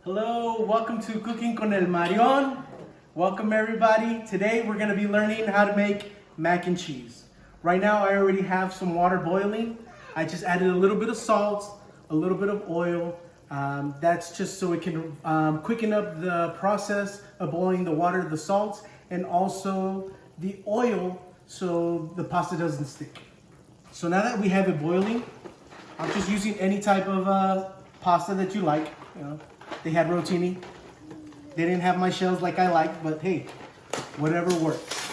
Hello, welcome to Cooking con el Marion. Welcome everybody. Today we're going to be learning how to make mac and cheese. Right now I already have some water boiling. I just added a little bit of salt, a little bit of oil. That's just so it can quicken up the process of boiling the water, the salt, and also the oil so the pasta doesn't stick. So now that we have it boiling, I'm just using any type of pasta that you like. You know, they had rotini. They didn't have my shells like I like, but hey, whatever works.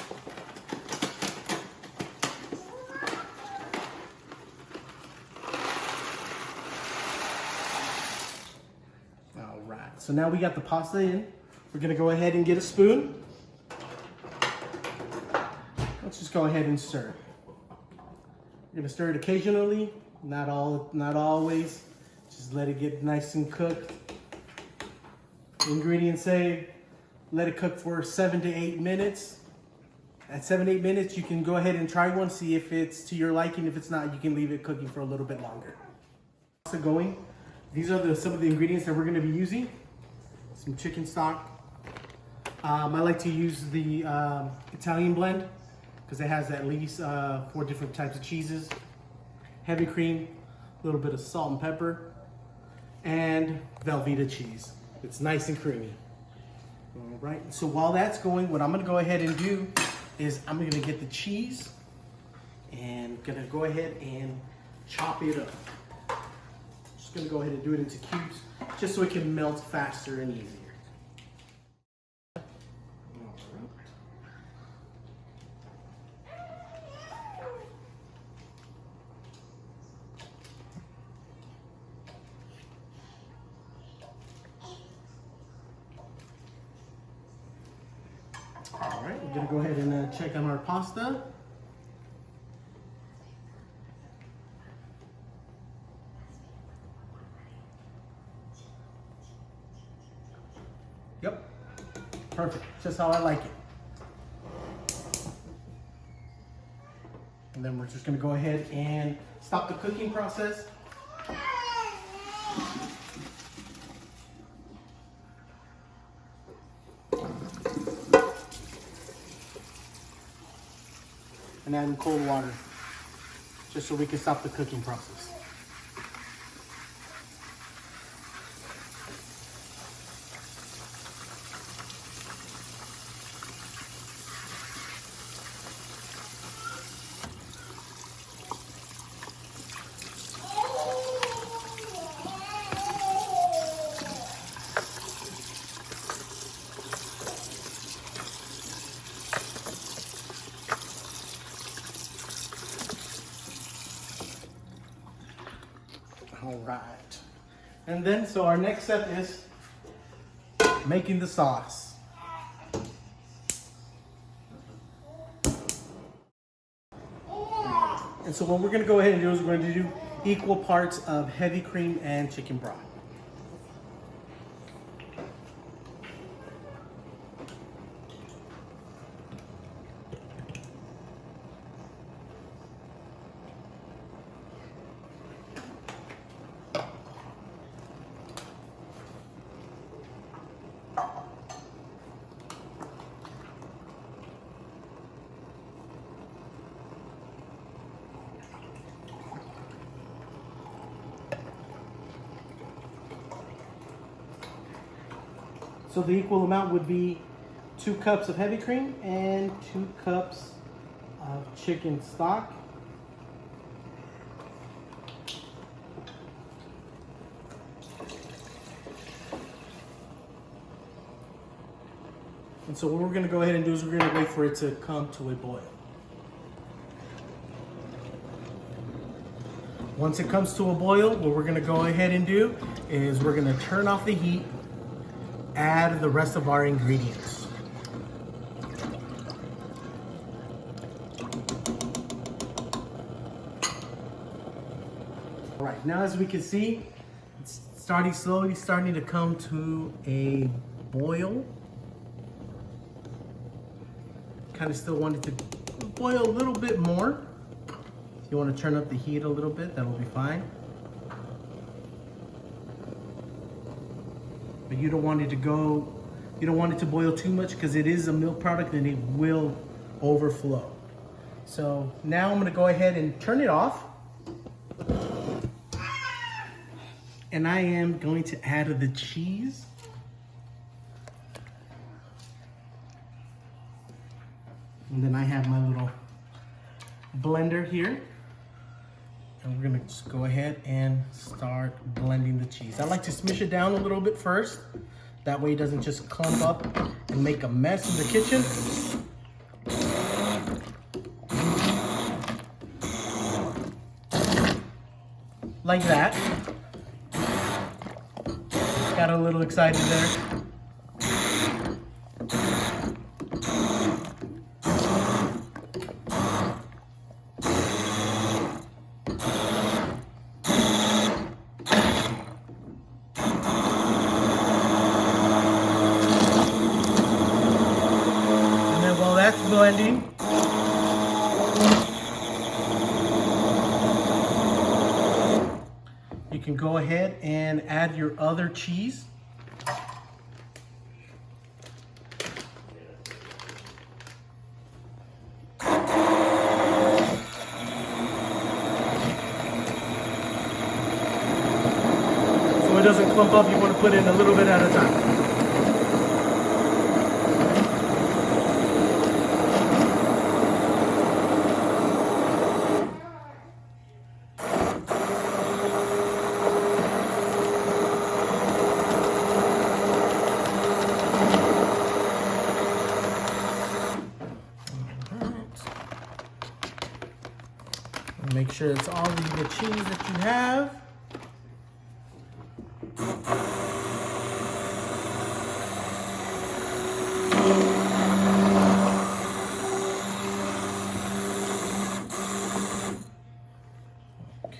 All right, so now we got the pasta in. We're gonna go ahead and get a spoon. Let's just go ahead and stir. You're gonna stir it occasionally, not always. Just let it get nice and cooked. The ingredients say let it cook for 7 to 8 minutes. At 7 to 8 minutes, you can go ahead and try one, see if it's to your liking. If it's not, you can leave it cooking for a little bit longer. These are some of the ingredients that we're gonna be using. Some chicken stock. I like to use the Italian blend because it has at least 4 different types of cheeses. Heavy cream, a little bit of salt and pepper, and Velveeta cheese. It's nice and creamy. All right, so while that's going, what I'm gonna go ahead and do is I'm gonna get the cheese and gonna go ahead and chop it up. Just gonna go ahead and do it into cubes just so it can melt faster and easier. All right, we're gonna go ahead and check on our pasta. Yep, perfect, just how I like it. And then we're just gonna go ahead and stop the cooking process. And add in cold water, just so we can stop the cooking process. All right, and then so our next step is making the sauce. And so what we're going to go ahead and do is we're going to do equal parts of heavy cream and chicken broth. So the equal amount would be 2 cups of heavy cream and 2 cups of chicken stock. And so what we're gonna go ahead and do is we're gonna wait for it to come to a boil. Once it comes to a boil, what we're gonna go ahead and do is we're gonna turn off the heat, add the rest of our ingredients. All right, now as we can see, it's slowly starting to come to a boil. Kind of still want it to boil a little bit more. If you want to turn up the heat a little bit, that'll be fine. but you don't want it to boil too much because it is a milk product and it will overflow. So now I'm gonna go ahead and turn it off. And I am going to add the cheese. And then I have my little blender here. And we're gonna just go ahead and start blending the cheese. I like to smush it down a little bit first. That way it doesn't just clump up and make a mess in the kitchen. Like that. Got a little excited there. And then while that's blending, you can go ahead and add your other cheese. So it doesn't clump up, you want to put in a little bit at a time. Make sure it's all the cheese that you have. Okay.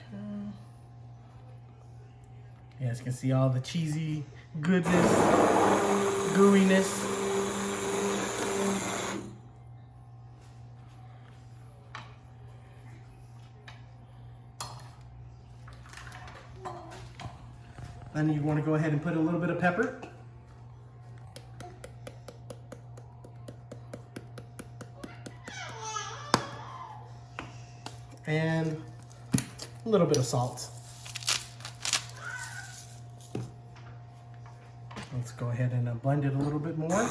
You guys can see all the cheesy goodness, gooiness. Then you want to go ahead and put a little bit of pepper. And a little bit of salt. Let's go ahead and blend it a little bit more.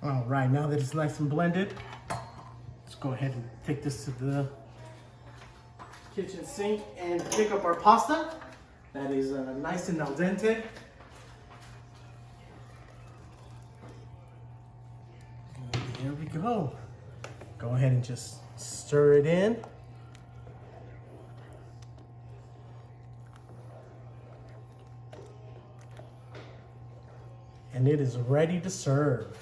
All right, now that it's nice and blended, let's go ahead and take this to the kitchen sink and pick up our pasta. That is nice and al dente. And here we go. Go ahead and just stir it in. And it is ready to serve.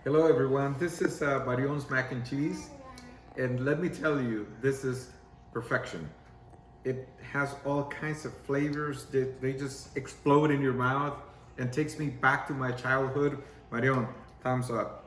Hello everyone, this is Marion's mac and cheese, and let me tell you, this is perfection. It has all kinds of flavors that they just explode in your mouth and takes me back to my childhood. Marion, thumbs up.